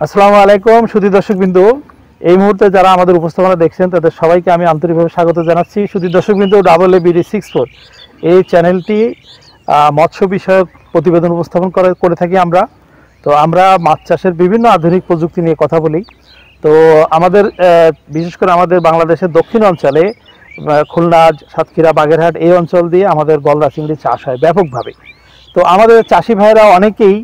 আসসালামু আলাইকুম সুধী দর্শকবৃন্দ, এই মুহূর্তে যারা আমাদের উপস্থাপনা দেখছেন তাদের সবাইকে আমি আন্তরিকভাবে স্বাগত জানাচ্ছি। সুধী দর্শকবৃন্দ, AABD64 এই চ্যানেলটি মৎস্য বিষয়ক প্রতিবেদন উপস্থাপন করে থাকি আমরা। তো আমরা মাছ চাষের বিভিন্ন আধুনিক প্রযুক্তি নিয়ে কথা বলি। তো আমাদের বিশেষ করে আমাদের বাংলাদেশের দক্ষিণ অঞ্চলে খুলনা, সাতক্ষীরা, বাগেরহাট এই অঞ্চল দিয়ে আমাদের গলদা চিংড়ি চাষ হয় ব্যাপকভাবে। তো আমাদের চাষি ভাইরা অনেকেই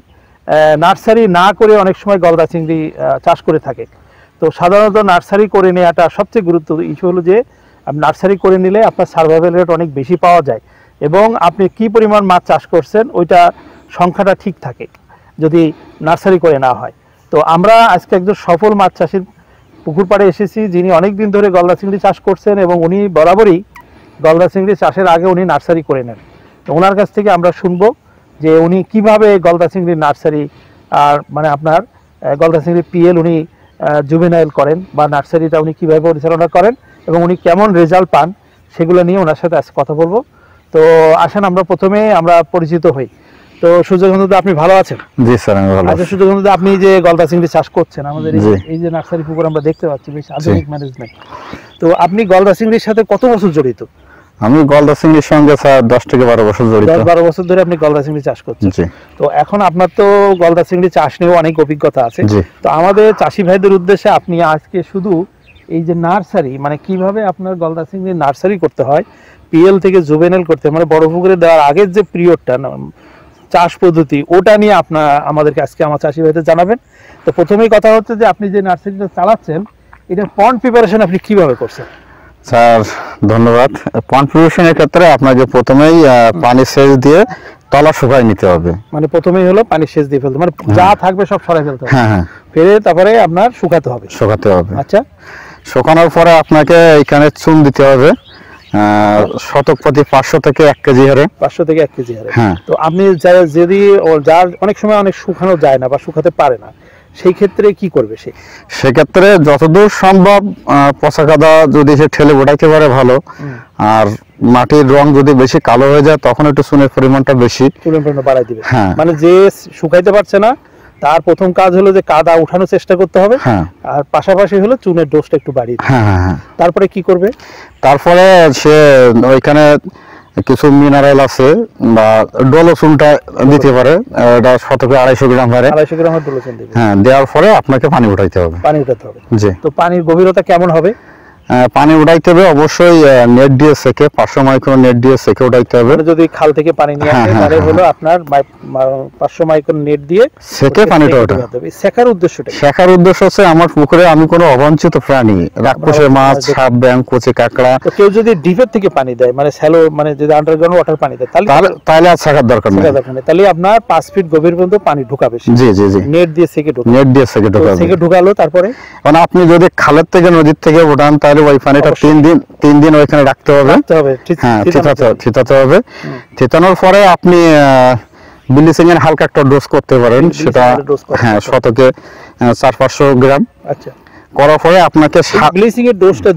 নার্সারি না করে অনেক সময় গলদা চিংড়ি চাষ করে থাকে। তো সাধারণত নার্সারি করে নেওয়াটা সবচেয়ে গুরুত্ব ইস্যু হলো যে নার্সারি করে নিলে আপনার সার্ভাইভাল রেট অনেক বেশি পাওয়া যায় এবং আপনি কি পরিমাণ মাছ চাষ করছেন ওইটা সংখ্যাটা ঠিক থাকে যদি নার্সারি করে না হয়। তো আমরা আজকে একজন সফল মাছ চাষির পুকুর পাড়ে এসেছি, যিনি অনেক দিন ধরে গলদা চিংড়ি চাষ করছেন এবং উনি বরাবরই গলদা চিংড়ি চাষের আগে উনি নার্সারি করে নেন। তো ওনার কাছ থেকে আমরা শুনবো যে উনি কিভাবে গলদা চিংড়ির নার্সারি আর মানে আপনার গলদা চিংড়ি পিএল উনি জুভেনাইল করেন বা নার্সারিটা উনি কীভাবে পরিচালনা করেন এবং উনি কেমন রেজাল্ট পান সেগুলো নিয়ে ওনার সাথে আজকে কথা বলবো। তো আসেন আমরা প্রথমে আমরা পরিচিত হই। তো সূর্যকান্ত, আপনি ভালো আছেন? জি স্যার, আমি ভালো আছি। আচ্ছা সূর্যকান্ত, আপনি যে গলদা চিংড়ি চাষ করছেন আমাদের এই যে নার্সারি পুকুর আমরা দেখতে পাচ্ছি বেশ আধুনিক ম্যানেজমেন্ট, তো আপনি গলদা চিংড়ির সাথে কত বছর জড়িত? আমি গলদা চিংড়ির সঙ্গে স্যার 10 থেকে 12 বছর জড়িত। 10-12 বছর ধরে আপনি গলদা চিংড়ি চাষ করছেন। তো এখন আপনার তো গলদা চিংড়ি চাষ নিয়েও অনেক অভিজ্ঞতা আছে। তো আমাদের চাষি ভাইদের উদ্দেশ্যে আপনি আজকে শুধু এই যে নার্সারি মানে কিভাবে আপনার গলদা চিংড়ি নার্সারি করতে হয়, পিএল থেকে জুভেনাইল করতে হয়, মানে বড় পুকুরে দেওয়ার আগের যে পিরিয়ডটা চাষ পদ্ধতি ওটা নিয়ে আপনার আমাদেরকে আজকে আমার চাষি ভাইদের জানাবেন। তো প্রথমেই কথা হচ্ছে যে আপনি যে নার্সারিটা চালাচ্ছেন এটা পন্ড প্রিপারেশন আপনি কিভাবে করছেন? স্যার ধন্যবাদ। পন্ড প্রিপারেশনের ক্ষেত্রে আপনাকে প্রথমেই পানি সেচ দিয়ে তলা শুকায় নিতে হবে। মানে প্রথমেই হলো পানি সেচ দিয়ে ফেলতে, মানে যা থাকবে সব সরাই ফেলতে হবে। হ্যাঁ, ফেলে তারপরে আপনার শুকাতে হবে। আচ্ছা, শুকানোর পরে আপনাকে এখানে চুন দিতে হবে শতক প্রতি 500 থেকে 1 কেজি হারে। 500 থেকে 1 কেজি হারে। তো আপনি যদি যার অনেক সময় অনেক শুকানো যায় না বা শুকাতে পারে না, সেই ক্ষেত্রে কি করবে? সেক্ষেত্রে যতদূর সম্ভব পচা কাদা যদি সে ঠেলে ওঠাইতে পারে ভালো, আর মাটির রং যদি বেশি কালো হয়ে যায় তখন একটু চুনের পরিমাণটা বেশি বাড়াই দিবে। মানে যে শুকাইতে পারছে না তার প্রথম কাজ হলো যে কাদা উঠানোর চেষ্টা করতে হবে, আর পাশাপাশি হলো চুনের ডোজটা একটু বাড়িয়ে দিতে হবে। তারপরে কি করবে? তারপরে সে ওইখানে কিছু মিনারেল আছে বা ডলোচুনটা দিতে পারে, এটা শতকে 250 গ্রাম হারে। 250 গ্রাম ডলোচুন দিবে। হ্যাঁ, দেওয়ার পরে আপনাকে পানি উঠাইতে হবে। জি। তো পানির গভীরতা কেমন হবে? পানি উঠাইতে হবে অবশ্যই নেট দিয়ে সেকে 500 মাইক্রন নেট দিয়ে সেকে উঠাইতে হবে। যদি খাল থেকে পানি নিয়ে আসে তাহলে হলো আপনার 500 মাইক্রন নেট দিয়ে সেকে পানিটা উঠাতে হবে। শেখার উদ্দেশ্যটা? শেখার উদ্দেশ্য হচ্ছে আমার পুকুরে আমি কোনো অবাঞ্ছিত প্রাণী, রাক্ষসের মাছ, সাপ, ব্যাঙ, কচি কাঁকড়া। তো কেউ যদি ডিপের থেকে পানি দেয়, মানে শ্যালো, মানে যদি আন্ডারগ্রাউন্ড ওয়াটার পানি দেয় তাহলে আর শেখার দরকার নেই। তাহলে আপনার 5 ফিট গভীর পর্যন্ত পানি ঢুকাবে। জি জি জি, নেট দিয়ে সেকে ঢুকাবে। নেট দিয়ে সেকে ঢুকাবে। সেকে ঢুকালো তারপরে মানে আপনি যদি খালের থেকে নদীর থেকে উঠান তাহলে ওই পানিটা 3 দিন ওইখানে রাখতে হবে। হ্যাঁ, থিতাতে হবে। থিতানোর পরে আপনি ব্লিচিং এর হালকা একটা ডোজ করতে পারেন, সেটা হ্যাঁ শতকে 400-500 গ্রাম। আচ্ছা, করার পরে আপনাকে ব্লিচিং এর ডোজটা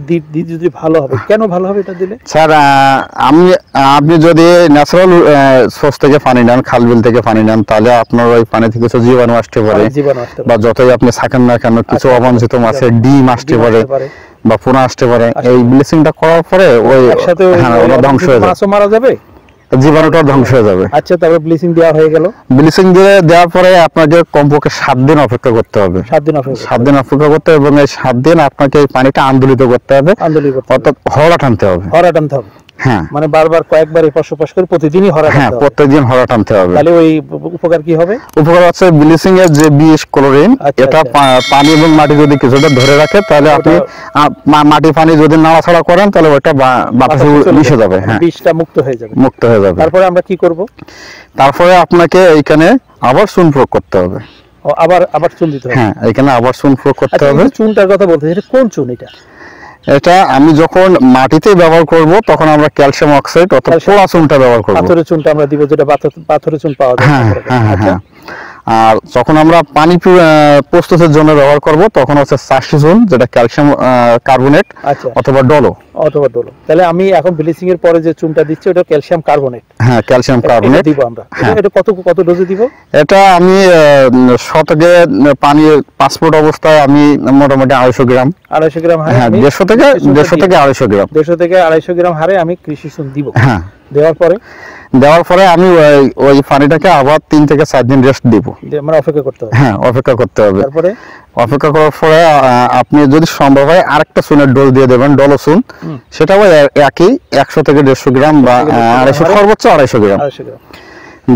যদি ভালো হবে, কেন ভালো হবে এটা দিলে? স্যার আপনি যদি ন্যাচারাল সোর্স থেকে পানি নেন, খাল বিল থেকে পানি নেন, তাহলে আপনার ওই পানি থেকে কিছু জীবাণু আসতে পারে, বা যতই আপনি থাকেন না কেন কিছু অবাঞ্ছিত মাছের ডিম আসতে পারে বা পোনা আসতে পারে। এই ব্লিচিংটা করার পরে ওই ওটা ধ্বংস হয়ে যাবে, মাছও মারা যাবে, জীবাণুটা ধ্বংস হয়ে যাবে। আচ্ছা, তারপরে ব্লিচিং দেওয়া হয়ে গেল। ব্লিচিং দেওয়ার পরে আপনাকে কমপক্ষে 7 দিন অপেক্ষা করতে হবে। 7 দিন অপেক্ষা করতে হবে এবং এই 7 দিন আপনাকে এই পানিটা আন্দোলিত করতে হবে, অর্থাৎ হরা টানতে হবে। হ্যাঁ, মানে বারবার কয়েকবার এপাশ ওপাশ করে প্রতিদিনই হরা টানতে হবে। হ্যাঁ, প্রতিদিন হরা টানতে হবে। তাহলে ওই উপকার কি হবে? উপকার হচ্ছে ব্লিচিং এর যে বিষ ক্লোরিন, এটা পানি এবং মাটি যদি কিছুটা ধরে রাখে তাহলে আপনি মাটি পানি যদি নাড়াচাড়া করেন তাহলে ওটা বাতাসে মিশে যাবে। হ্যাঁ, বিষটা মুক্ত হয়ে যাবে। তারপরে আমরা কি করব? তারপরে আপনাকে এইখানে আবার চুন প্রয়োগ করতে হবে। আবার চুন দিতে হবে? হ্যাঁ, এখানে আবার চুন প্রয়োগ করতে হবে। চুনটার কথা বলতে এটা কোন চুন? এটা আমি যখন মাটিতে ব্যবহার করব তখন আমরা ক্যালসিয়াম অক্সাইড অথবা পোড়া চুনটা ব্যবহার করব। পাথরের চুনটা আমরা দিব, যেটা পাথরের চুন পাওয়া যায়। হ্যাঁ, আর যখন আমরা পানি প্রস্তুতের জন্য ব্যবহার করব তখন হচ্ছে সাস্টিসন, যেটা ক্যালসিয়াম কার্বনেট অথবা ডলো। তাহলে আমি এখন ব্লিচিং এর পরে যে চুনটা দিচ্ছি ওটা ক্যালসিয়াম কার্বনেট। হ্যাঁ, ক্যালসিয়াম কার্বনেট দিব আমরা। এটা কত ডোজে দিব? এটা আমি শতকে পানি 5 ফুট অবস্থায় আমি মোটামুটি 250 গ্রাম হ্যাঁ 150 থেকে 250 গ্রাম 150 থেকে 250 গ্রাম হারে আমি কৃষি চুন দিব। হ্যাঁ, দেওয়ার পরে আমি ওই পানিটাকে আবার 3 থেকে 4 দিন রেস্ট দিব, মানে অপেক্ষা করতে হবে। হ্যাঁ, অপেক্ষা করতে হবে। তারপরে অপেক্ষা করার পরে আপনি যদি সম্ভব হয় আরেকটা চুনের ডোজ দিয়ে দেবেন, ডলো চুন। সেটাও একই 100 থেকে 150 গ্রাম বা 250, সর্বোচ্চ 250 গ্রাম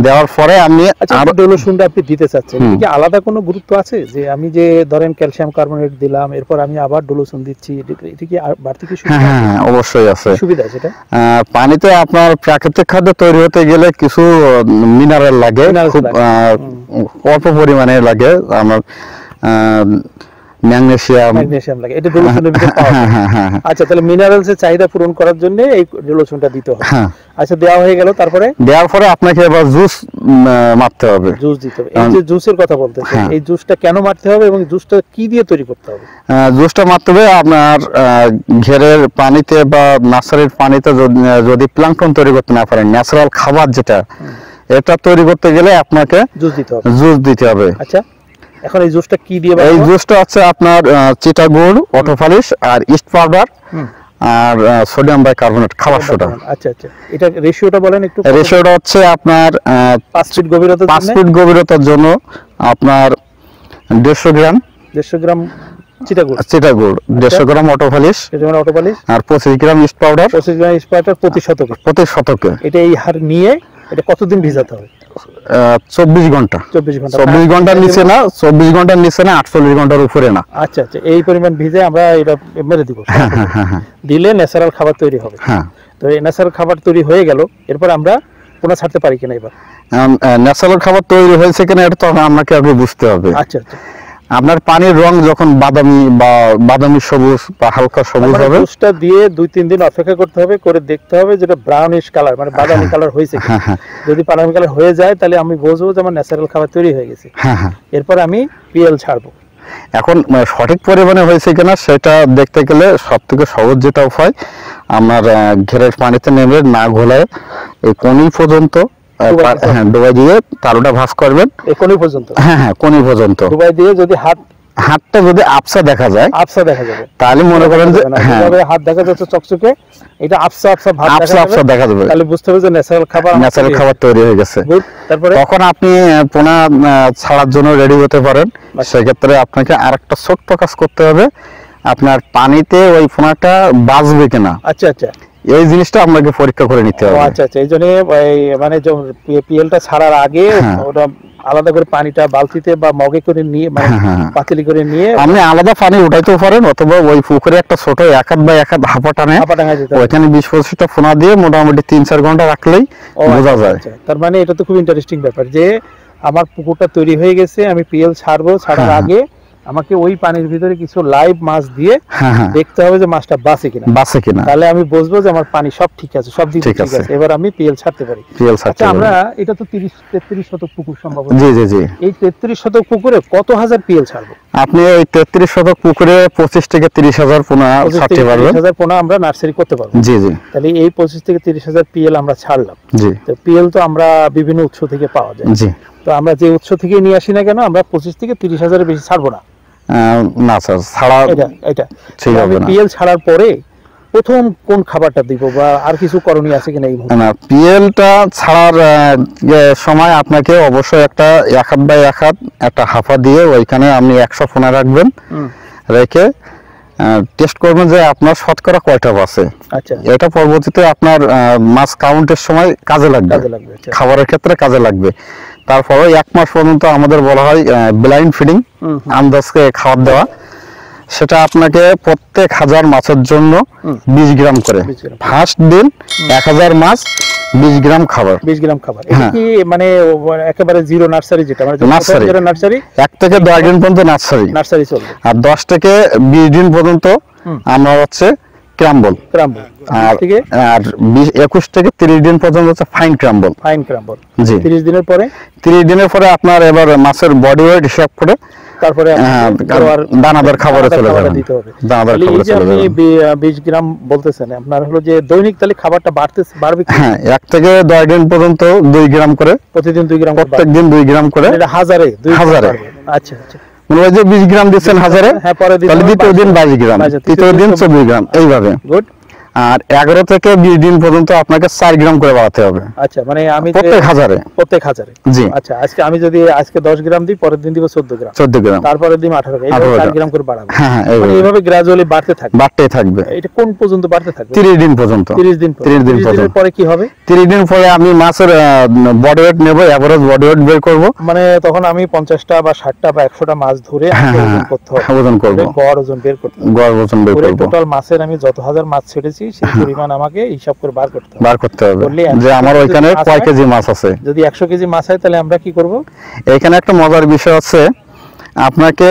দেওয়ার পরে আমি আরো ডলো চুনটা আপনি দিতে চাচ্ছেন, কি আলাদা কোনো গুরুত্ব আছে যে আমি যে ধরেন ক্যালসিয়াম কার্বনেট দিলাম এরপর আমি আবার ডলো চুন দিচ্ছি, এটা কি বাড়তি কিছু? হ্যাঁ, অবশ্যই আছে সুবিধা আছে। এটা পানিতে আপনার প্রাকৃতিক খাদ্য তৈরি হতে গেলে কিছু মিনারেল লাগে, খুব অল্প পরিমাণে লাগে। আমার ম্যাগনেসিয়াম লাগে, এটা ডলো চুনের ভিতরে পাওয়া যায়। আচ্ছা, তাহলে মিনারেলস এর চাহিদা পূরণ করার জন্য এই ডলো চুনটা দিতে হবে। আচ্ছা, দেওয়া হয়ে গেল। তারপরে দেওয়ার পরে আপনাকে এবার জুস মারতে হবে, জুস দিতে হবে। এই যে জুসের কথা বলতেছেন, এই জুসটা কেন মারতে হবে এবং জুসটা কি দিয়ে তৈরি করতে হবে? জুসটা মারতে হবে আপনার ঘেরের পানিতে বা নার্সারির পানিতে যদি প্লাঙ্কটন তৈরি করতে না পারেন, ন্যাচারাল খাবার যেটা, এটা তৈরি করতে গেলে আপনাকে জুস দিতে হবে। আচ্ছা, এখন এই জুসটা কি দিয়ে? এই জুসটা হচ্ছে আপনার চিটাগুড়, অটোফালিশ আর ইস্ট পাউডার আর সোডিয়াম বাইকার্বনেট, খাবার সোডা। আচ্ছা, এটা রেশিওটা বলেন একটু। রেশিওটা হচ্ছে আপনার 5 ফিট গভীরতা, 5 ফিট গভীরতার জন্য আপনার 150 গ্রাম চিটাগুড়, 150 গ্রাম অটোফালিশ আর 25 গ্রাম ইস্ট পাউডার প্রতি শতকে। এটা এই হার নিয়ে এটা কতদিন ভিজাতে হবে? 24 ঘন্টা। 24 ঘন্টার নিচে না, 24 ঘন্টার নিচে না, 48 ঘন্টার উপরে না। আচ্ছা, এই পরিমাণ ভিজে আমরা এটা মেরে দিব। দিলে ন্যাচারাল খাবার তৈরি হবে। তো এই ন্যাচারাল খাবার তৈরি হয়ে গেল, এরপর আমরা পোনা ছাড়তে পারি কিনা? এবার ন্যাচারাল খাবার তৈরি হয়েছে কিনা এটা তো আমাকে আগে বুঝতে হবে। আচ্ছা, আপনার পানির রং যখন বাদামি সবুজ বা হালকা সবুজ হবে, জুসটা দিয়ে 2-3 দিন অপেক্ষা করতে হবে, করে দেখতে হবে যেটা ব্রাউনিশ কালার, মানে বাদামি কালার হয়েছে। যদি বাদামি কালার হয়ে যায় তাহলে আমি বুঝবো যে আমার ন্যাচারাল খাবার তৈরি হয়ে গেছে। এরপর আমি পিএল ছাড়বো। এখন সঠিক পরিমাণে হয়েছে কিনা সেটা দেখতে গেলে সবথেকে সহজ যেটা উপায়, আমার ঘেরের পানিতে নেমে না ঘোলায় এই কোনি পর্যন্ত ডুবাই দিয়ে তালুটা ভাঁজ করবেন। কোনি পর্যন্ত? হ্যাঁ, কোনি পর্যন্ত ডুবাই দিয়ে যদি হাতটা যদি আবসা দেখা যায়, তাহলে মনে করেন যে হাত দেখা যাচ্ছে চকচকে, এটা আবসা দেখা যাবে, তাহলে বুঝতে হবে যে ন্যাচারাল খাবার তৈরি হয়ে গেছে। তারপরে তখন আপনি পোনা ছাড়ার জন্য রেডি হতে পারেন। সেক্ষেত্রে আপনাকে আরেকটা ছোট্ট কাজ করতে হবে, আপনার পানিতে ওই পোনাটা বাজবে কিনা। আচ্ছা, এই জিনিসটা আপনাকে পরীক্ষা করে নিতে হবে। আচ্ছা, এই জন্য মানে পিএলটা ছাড়ার আগে ওটা আলাদা করে পানিটা বালতিতে বা মগে করে নিয়ে, মানে পাতিলি করে নিয়ে আপনি আলাদা পানি উঠাইতেও পারেন, অথবা ওই পুকুরে একটা ছোট 1 হাত বা 1 হাত হাঁপা টানে ওইখানে 20-25টা ফোনা দিয়ে মোটামুটি 3-4 ঘন্টা রাখলেই বোঝা যায়। তার মানে এটা তো খুব ইন্টারেস্টিং ব্যাপার যে আমার পুকুরটা তৈরি হয়ে গেছে, আমি পিএল ছাড়ার আগে আমাকে ওই পানির ভিতরে কিছু লাইভ মাছ দিয়ে দেখতে হবে যে মাছটা বাঁচে কিনা, তাহলে আমি বুঝবো যে আমার পানি সব ঠিক আছে, সব দিক ঠিক আছে, এবার আমি পিএল ছাড়তে পারি। আচ্ছা, আমরা এটা তো 33 শতক পুকুর সম্ভব। জি, এই 33 শতক পুকুরে কত হাজার পিএল ছাড়বো? আপনি এই 33 শতক পুকুরে 25 থেকে 30 হাজার পোনা ছাড়তে পারবেন। 30 হাজার পোনা আমরা নার্সারি করতে পারবো। জি, তাহলে এই 25 থেকে 30 হাজার পিএল আমরা ছাড়লাম। তো পিএল তো আমরা বিভিন্ন উৎস থেকে পাওয়া যায়। তো আমরা যে উৎস থেকে নিয়ে আসি না কেন, আমরা 25 থেকে 30 হাজারের বেশি ছাড়বো না। না স্যার, ছাড়া এটা ঠিক হবে না। পিএল ছাড়ার পরে প্রথম কোন খাবারটা দিব বা আর কিছু করণীয় আছে কিনা? না, পিএলটা ছাড়ার সময় আপনাকে অবশ্যই একটা 1 হাত বাই 1 হাত একটা হাফা দিয়ে ওইখানে আপনি 100 পোনা রাখবেন, রেখে টেস্ট করবেন যে আপনার শতকরা কয়টা আছে। আচ্ছা, এটা পরবর্তীতে আপনার মাছ কাউন্টের সময় কাজে লাগবে, খাবারের ক্ষেত্রে কাজে লাগবে। তারপরে 1 মাস পর্যন্ত আমাদের বলা হয় ব্লাইন্ড ফিডিং, আন্দাজকে খাবার দেওয়া। সেটা আপনাকে প্রত্যেক 1000 মাছের জন্য 20 গ্রাম করে, ফার্স্ট দিন 1000 মাছ 20 গ্রাম খাবার। 20 গ্রাম খাবার, এটা কি মানে একেবারে জিরো নার্সারি, যেটা মানে নার্সারি 1 থেকে 10 দিন পর্যন্ত নার্সারি চলবে, আর 10 থেকে 20 দিন পর্যন্ত আমরা হচ্ছে ক্রাম্বল, ক্রাম্বল, আর 21 থেকে 30 দিন পর্যন্ত হচ্ছে ফাইন ক্রাম্বল। ফাইন ক্রাম্বল, জি। 30 দিনের পরে 30 দিনের পরে আপনার এবার মাছের বডি ওয়েট হিসাব করে তারপরে দানাদার খাবারে চলে যাবেন। দিতে হবে। দানাদার খাবারে চলে যাবেন। আপনি 20 গ্রাম বলতেছেন, আপনার হলো যে দৈনিক তাহলে খাবারটা বাড়বে। হ্যাঁ, 1 থেকে 10 দিন পর্যন্ত 2 গ্রাম করে, প্রতিদিন 2 গ্রাম, প্রত্যেকদিন 2 গ্রাম করে, এটা হাজারে 2 হাজারে। আচ্ছা আচ্ছা, মানে ওই যে 20 গ্রাম দিচ্ছেন হাজারে, হ্যাঁ, পরে তাহলে দ্বিতীয় দিন 22 গ্রাম, তৃতীয় দিন 24 গ্রাম, এইভাবে। গুড। আর 11 থেকে 20 দিন পর্যন্ত আপনাকে 4 গ্রাম করে বাড়াতে হবে। আচ্ছা, মানে আমি প্রত্যেক হাজারে। জি। আচ্ছা, আমি যদি আজকে 10 গ্রাম দিই, পরের দিন দিব 14 গ্রাম, 14 গ্রাম, তারপরের দিন 18 গ্রাম, এইভাবে 4 গ্রাম করে বাড়াবো। হ্যাঁ, মানে এইভাবে গ্র্যাজুয়ালি বাড়তেই থাকবে। এটা কোন পর্যন্ত বাড়তে থাকবে? 30 দিন পর্যন্ত। 30 দিন পরে কি হবে? 30 দিন পরে আমি মাছের বডি ওয়েট নেব, এভারেজ বডি ওয়েট বের করব। মানে তখন আমি 50টা বা 60টা বা 100টা মাছ ধরে ওজন করতে হবে, ওজন করব, গড় ওজন বের করতে হবে। গড় ওজন বের করব। টোটাল মাছের আমি যত হাজার মাছ ছেড়েছি সেই পরিমাণ আমাকে হিসাব করে বার করতে হবে। যে আমার ওইখানে কয় কেজি মাছ আছে। যদি 100 কেজি মাছ হয় তাহলে আমরা কি করব? এখানে একটা মজার বিষয় আছে, আপনাকে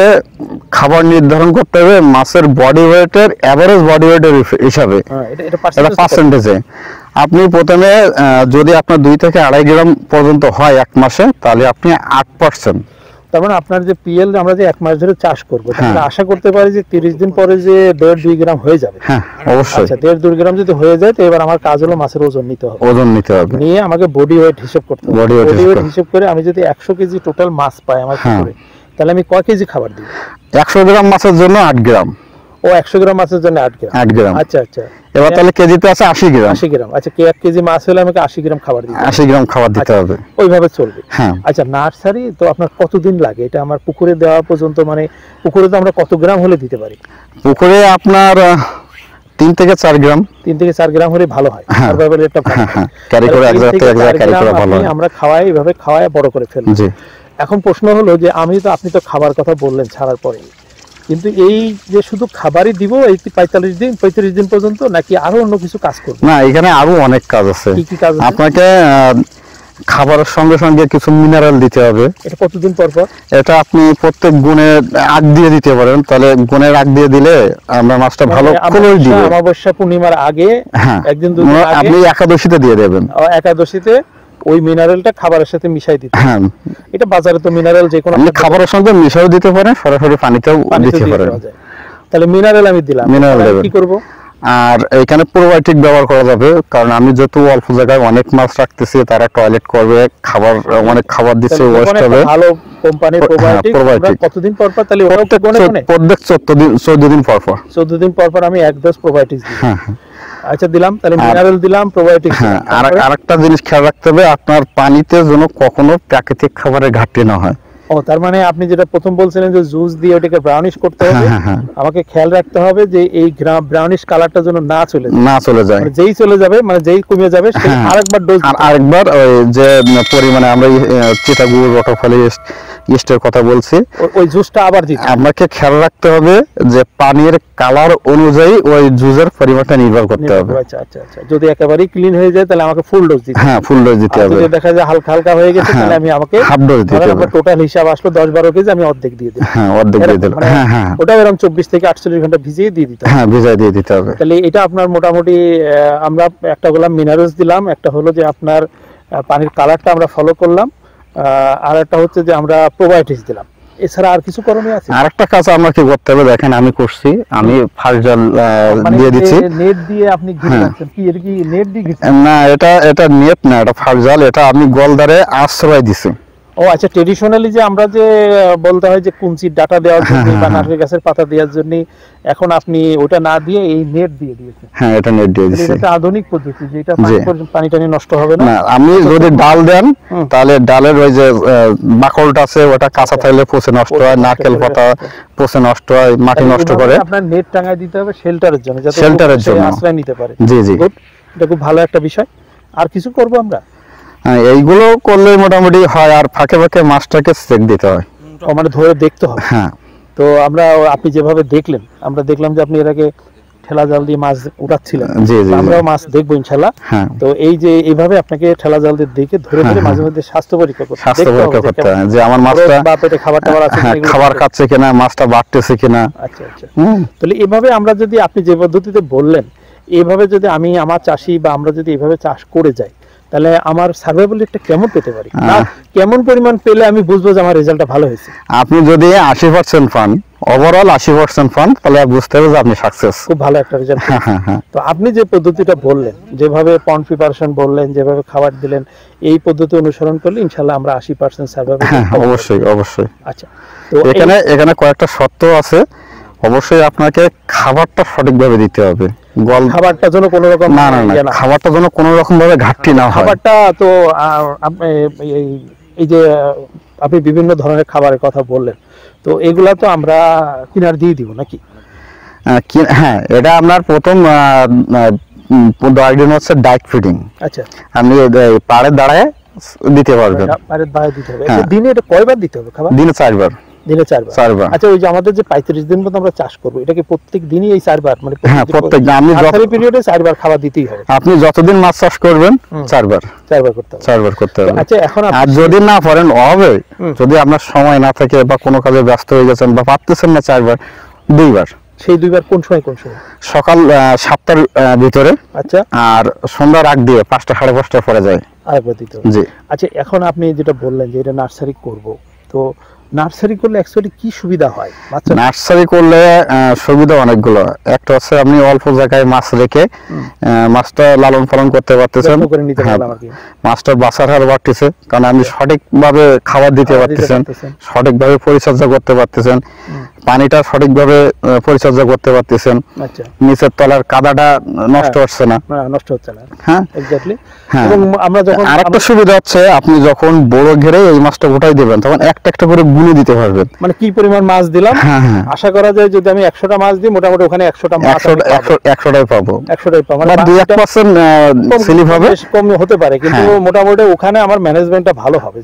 খাবার নির্ধারণ করতে হবে মাছের বডি ওয়েটের, এভারেজ বডি ওয়েটের হিসাবে, এটা পার্সেন্টেজে। আপনি প্রথমে যদি আপনার 2 থেকে 2.5 গ্রাম পর্যন্ত হয় 1 মাসে, তাহলে আপনি 8%। তার মানে আপনার যে পিএল আমরা যে 1 মাস ধরে চাষ করব, তাহলে আশা করতে পারি যে 30 দিন পরে যে 1.5-2 গ্রাম হয়ে যাবে। হ্যাঁ, অবশ্যই। আচ্ছা, 1.5-2 গ্রাম যদি হয়ে যায়, তো এবার আমার কাজ হলো মাছের ওজন নিতে হবে। নিয়ে আমাকে বডি ওয়েট হিসাব করতে হবে। বডি ওয়েট হিসাব করে আমি যদি 100 কেজি টোটাল মাছ পাই আমার পুকুরে, তাহলে আমি কয় কেজি খাবার দিব? 100 গ্রাম মাছের জন্য 8 গ্রাম। ও, 100 গ্রাম মাছের জন্য 8 গ্রাম। 8 গ্রাম। আচ্ছা আচ্ছা, এবার তাহলে কেজিতে আছে 80 গ্রাম। 80 গ্রাম। আচ্ছা, 1 কেজি মাছ হলে আমাকে 80 গ্রাম খাবার দিতে হবে। 80 গ্রাম খাবার দিতে হবে, ওইভাবে চলবে। হ্যাঁ। আচ্ছা, নার্সারি তো আপনার কতদিন লাগে এটা আমার পুকুরে দেওয়া পর্যন্ত? মানে পুকুরে তো আমরা কত গ্রাম হলে দিতে পারি? পুকুরে আপনার 3 থেকে 4 গ্রাম। 3 থেকে 4 গ্রাম হলে ভালো হয়। সার্ভাইভাল রেটটা ভালো হয়। ক্যারি করে এক জায়গা থেকে এক জায়গা ক্যারি করা ভালো হয়। আমরা এইভাবে খাওয়াই বড় করে ফেলবো। জি। এখন প্রশ্ন হলো যে আপনি তো খাবার কথা বললেন ছাড়ার পরে, কিন্তু এই যে শুধু খাবারই দিব এই 35 দিন পর্যন্ত, নাকি আরো অন্য কিছু কাজ করব? না, এখানে আরো অনেক কাজ আছে। কি কি কাজ আছে? আপনাকে খাবারের সঙ্গে সঙ্গে কিছু মিনারেল দিতে হবে। এটা কতদিন পর পর? এটা আপনি প্রত্যেক গুণের আগ দিয়ে দিতে পারেন, তাহলে গুণের আগ দিয়ে দিলে আমরা মাছটা ভালো ফলন দিবে। অমাবস্যা পূর্ণিমার আগে, একদিন দুদিন আগে আপনি একাদশীতে দিয়ে দেবেন। একাদশীতে ওই মিনারেলটা খাবারের সাথে মিশাই দিতে। হ্যাঁ, এটা বাজারে তো মিনারেল যে কোনো আপনি খাবারের সঙ্গে মিশাও দিতে পারেন, সরাসরি পানিতেও দিতে পারেন। তাহলে মিনারেল আমি দিলাম, মিনারেল কি করব? আর এখানে প্রোবায়োটিক ব্যবহার করা যাবে, কারণ আমি যেহেতু অল্প জায়গায় অনেক মাছ রাখতেছি, তারা টয়লেট করবে, খাবার অনেক খাবার দিচ্ছে, ওয়েস্ট হবে। ভালো কোম্পানির প্রোবায়োটিক কতদিন পর পর? তাহলে প্রত্যেক 14 দিন পর পর। 14 দিন পর পর আমি 1 ডোজ প্রোবায়োটিক দিই। আচ্ছা, দিলাম। তাহলে মিনারেল দিলাম, প্রোবায়োটিক। হ্যাঁ, আর আরেকটা জিনিস খেয়াল রাখতে হবে, আপনার পানিতে যেন কখনো প্রাকৃতিক খাবারের ঘাটতি না হয়। ও, তার মানে আপনি যেটা প্রথম বলছিলেন যে জুস দিয়ে ওটাকে ব্রাউনিশ করতে হবে, আমাকে খেয়াল রাখতে হবে যে এই ব্রাউনিশ কালারটা যেন না চলে যায়। যেই চলে যাবে, মানে যেই কমে যাবে, সেই আরেকবার ডোজ, আরেকবার ওই যে পরিমাণে আমরা চিটাগুড়, রটফলি ইস্টের কথা বলছি, ওই জুসটা আবার দিতে হবে। আমাকে খেয়াল রাখতে হবে যে পানির কালার অনুযায়ী ওই জুসের পরিমাণটা নির্ভর করতে হবে। আচ্ছা আচ্ছা আচ্ছা, যদি একেবারেই ক্লিন হয়ে যায় তাহলে আমাকে ফুল ডোজ দিতে হবে। হ্যাঁ, ফুল ডোজ দিতে হবে। যদি দেখা যায় হালকা হালকা হয়ে গেছে, তাহলে আমি আমাকে হাফ ডোজ দিতে হবে। টোটাল হিসাব আসলো 10-12 কেজি, আমি অর্ধেক দিয়ে দিই। হ্যাঁ, অর্ধেক দিয়ে দিলাম। হ্যাঁ হ্যাঁ, ওটা এরকম 24 থেকে 48 ঘন্টা ভিজিয়ে দিয়ে দিতে হবে। হ্যাঁ, ভিজিয়ে দিয়ে দিতে হবে। তাহলে এটা আপনার মোটামুটি আমরা একটা গোলাম মিনারেলস দিলাম, একটা হলো যে আপনার পানির কালারটা আমরা ফলো করলাম, আর একটা হচ্ছে যে আমরা প্রোবায়োটিক্স দিলাম। এছাড়া আর কিছু করণীয় আছে? আরেকটা কাজ আমরা কি করতে হবে, দেখেন আমি করছি, আমি ফার্স্ট জাল দিয়ে দিচ্ছি। নেট দিয়ে আপনি ঘিরে রাখছেন কি? এর কি নেট দিয়ে ঘিরছেন? না, এটা নেট না, এটা ফার্স্ট জাল। এটা আমি গলদারে আশ্রয় দিছি। ও আচ্ছা, ট্রেডিশনালি যে আমরা যে বলতে হয় যে কুঞ্চির ডাটা দেওয়ার জন্য বা নারকেল গাছের পাতা দেওয়ার জন্য, এখন আপনি ওটা না দিয়ে এই নেট দিয়ে দিয়েছেন। হ্যাঁ, এটা নেট দিয়ে দিয়েছি। এটা আধুনিক পদ্ধতি, যেটা পানি টানি নষ্ট হবে না। আমি যদি ডাল দেন, তাহলে ডালের ওই যে বাকলটা আছে ওটা কাঁচা থাকলে পচে নষ্ট হয়, নারকেল পাতা পচে নষ্ট হয়, মাটি নষ্ট করে। আপনার নেট টাঙায় দিতে হবে শেল্টারের জন্য, যাতে শেল্টারের জন্য আশ্রয় নিতে পারে। জি জি, এটা খুব ভালো একটা বিষয়। আর কিছু করব আমরা? হ্যাঁ, এইগুলো করলে মোটামুটি হয়। আর ফাঁকে ফাঁকে মাছটাকে চেক দিতে হয়, মানে ধরে দেখতে হবে। হ্যাঁ। তো আপনি যেভাবে দেখলেন, আমরা দেখলাম যে আপনি এর আগে ঠেলা জাল দিয়ে মাছ উঠাচ্ছিলেন, জি জি আমরাও মাছ দেখবো ইনশাল্লাহ। হ্যাঁ তো এই যে এইভাবে আপনাকে ঠেলা জাল দিয়ে দেখে ধরে ধরে মাঝে মধ্যে স্বাস্থ্য পরীক্ষা করতে করতে হয় যে আমার মাছটা বা পেটে খাবার টাবার আছে কিনা, এগুলো খাবার খাচ্ছে কিনা, মাছটা বাড়তেছে কিনা। আচ্ছা আচ্ছা। তাহলে এভাবে আমরা যদি, আপনি যে পদ্ধতিতে বললেন, এইভাবে যদি আমি আমার চাষি বা আমরা যদি এইভাবে চাষ করে যাই, তাহলে আমার সার্ভাইভাল রেটটা কেমন পেতে পারি, কেমন পরিমাণ পেলে আমি বুঝবো যে আমার রেজাল্টটা ভালো হয়েছে? আপনি যদি 80% পান, ওভারঅল 80% পান, তাহলে বুঝতে হবে যে আপনি সাকসেস, খুব ভালো একটা রেজাল্ট। তো আপনি যে পদ্ধতিটা বললেন, যেভাবে পন্ড প্রিপারেশন বললেন, যেভাবে খাবার দিলেন, এই পদ্ধতি অনুসরণ করলে ইনশাআল্লাহ আমরা 80% সার্ভাইভাল। অবশ্যই অবশ্যই। আচ্ছা, তো এখানে কয়েকটা শর্ত আছে। অবশ্যই আপনাকে খাবারটা সঠিকভাবে দিতে হবে। খাবারটা যেন কোনো রকম খাবারটা যেন কোনো রকম ভাবে ঘাটতি না হয়। খাবারটা তো এই যে আপনি বিভিন্ন ধরনের খাবারের কথা বললেন, তো এগুলা তো আমরা কিনার দিয়ে দিব নাকি? হ্যাঁ, এটা আপনার প্রথম 10 দিন হচ্ছে ডায়েট ফিডিং। আচ্ছা, আপনি পাড়ে দাঁড়ায় দিতে পারবেন। পাড়ে দাঁড়ায় দিতে হবে। দিনে এটা কয়বার দিতে হবে খাবার? দিনে 4 বার। দিনে 4 বার। আচ্ছা, ওই যে আমাদের যে 35 দিন মতো আমরা চাষ করব, এটা কি প্রত্যেক দিনই এই 4 বার, মানে প্রত্যেক দিন আমি যত পিরিয়ডে 4 বার খাবার দিতেই হবে? আপনি যতদিন মাছ চাষ করবেন 4 বার করতে হবে। 4 বার করতে হবে। আচ্ছা, এখন আর যদি না পারেন, হবে যদি আপনার সময় না থাকে বা কোনো কাজে ব্যস্ত হয়ে গেছেন বা পারতেছেন না 4 বার, 2 বার। সেই 2 বার কোন সময়? সকাল 7টার ভিতরে। আচ্ছা, আর সন্ধ্যার আগ দিয়ে 5টা 5:30 পরে যায় আরেকবার দিতে হবে। জি। আচ্ছা, এখন আপনি যেটা বললেন যে এটা নার্সারি করব, তো নার্সারি করলে অ্যাকচুয়ালি কি সুবিধা হয়? নার্সারি করলে সুবিধা অনেকগুলো। একটা হচ্ছে আপনি অল্প জায়গায় মাছ রেখে মাছটা লালন পালন করতে পারতেছেন, মাছটার বাছার হার বাড়তেছে, কারণ আপনি সঠিকভাবে খাবার দিতে পারতেছেন, সঠিকভাবে পরিচর্যা করতে পারতেছেন, পানিটা সঠিকভাবে পরিচর্যা করতে পারতেছেন, নিচের তলার কাদাটা নষ্ট হচ্ছে না। হ্যাঁ, এক্স্যাক্টলি। এবং আমরা যখন আরেকটা সুবিধা হচ্ছে, আপনি যখন বড় ঘেরে এই মাছটা গোটাই দিবেন, তখন একটা একটা করে গুনে দিতে পারবেন, মানে কি পরিমাণ মাছ দিলাম। আশা করা যায় যদি আমি 100টা মাছ দিই, মোটামুটি ওখানে 100টা মাছ 100টাই পাবো। 100টাই পাবো, মানে 2-1% স্লিপ হবে, কম হতে পারে, কিন্তু মোটামুটি ওখানে আমার ম্যানেজমেন্টটা ভালো হবে,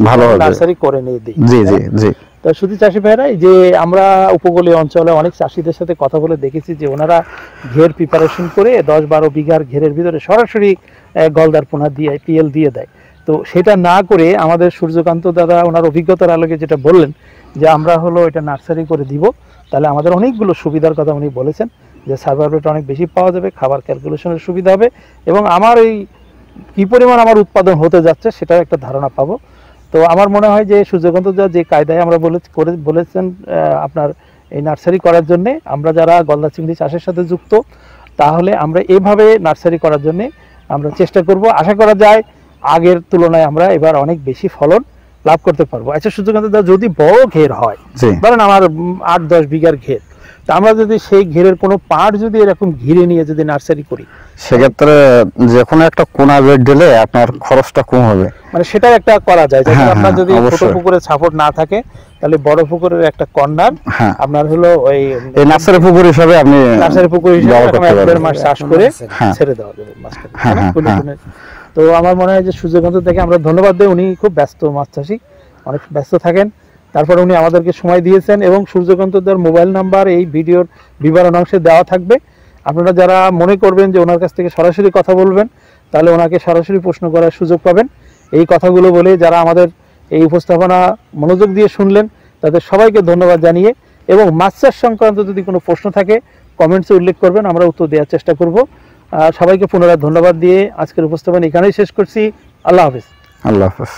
নার্সারি করে নিয়ে দিই। জি জি জি। তো শুধু চাষি ভাইরা, যে আমরা উপকূলীয় অঞ্চলে অনেক চাষিদের সাথে কথা বলে দেখেছি যে ওনারা ঘের প্রিপারেশন করে 10-12 বিঘার ঘেরের ভিতরে সরাসরি গলদার পোনা দিয়ে পিএল দিয়ে দেয়। তো সেটা না করে আমাদের সূর্যকান্ত দাদা ওনার অভিজ্ঞতার আলোকে যেটা বললেন যে আমরা হলো এটা নার্সারি করে দিব, তাহলে আমাদের অনেকগুলো সুবিধার কথা উনি বলেছেন, যে সার্ভাইভাল রেট অনেক বেশি পাওয়া যাবে, খাবার ক্যালকুলেশনের সুবিধা হবে, এবং আমার এই কি পরিমাণ আমার উৎপাদন হতে যাচ্ছে সেটার একটা ধারণা পাবো। তো আমার মনে হয় যে সূর্যকান্ত দা যে কায়দায় আমরা বলেছেন আপনার এই নার্সারি করার জন্য, আমরা যারা গলদা চিংড়ি চাষের সাথে যুক্ত, তাহলে আমরা এভাবে নার্সারি করার জন্য আমরা চেষ্টা করব। আশা করা যায় আগের তুলনায় আমরা এবার অনেক বেশি ফলন লাভ করতে পারবো। আচ্ছা সূর্যকান্ত দা, যদি বড় ঘের হয়, ধরেন আমার 8-10 বিঘার ঘের, তা আমরা যদি সেই ঘেরের কোনো পার্ট যদি এরকম ঘিরে নিয়ে যদি নার্সারি করি, সেক্ষেত্রে যে কোনো একটা কোনা বেড দিলে আপনার খরচটা কম হবে, মানে সেটা একটা করা যায়। যেমন আপনার যদি ছোট পুকুরে সাপোর্ট না থাকে, তাহলে বড় পুকুরের একটা কর্নার আপনার হলো ওই নার্সারি পুকুর হিসাবে, আপনি নার্সারি পুকুর হিসাবে 1 মাস চাষ করে ছেড়ে দেওয়া যাবে মাছটা। তো আমার মনে হয় যে সূর্যকান্ত থেকে আমরা ধন্যবাদ দেই, উনি খুব ব্যস্ত মাছ চাষী, অনেক ব্যস্ত থাকেন, তারপরে উনি আমাদেরকে সময় দিয়েছেন। এবং সূর্যকান্তদার মোবাইল নাম্বার এই ভিডিওর বিবরণ অংশে দেওয়া থাকবে। আপনারা যারা মনে করবেন যে ওনার কাছ থেকে সরাসরি কথা বলবেন, তাহলে ওনাকে সরাসরি প্রশ্ন করার সুযোগ পাবেন। এই কথাগুলো বলে যারা আমাদের এই উপস্থাপনা মনোযোগ দিয়ে শুনলেন, তাদের সবাইকে ধন্যবাদ জানিয়ে, এবং মাছ চাষ সংক্রান্ত যদি কোনো প্রশ্ন থাকে কমেন্টসে উল্লেখ করবেন, আমরা উত্তর দেওয়ার চেষ্টা করব। সবাইকে পুনরায় ধন্যবাদ দিয়ে আজকের উপস্থাপনা এখানেই শেষ করছি। আল্লাহ হাফেজ। আল্লাহ হাফেজ।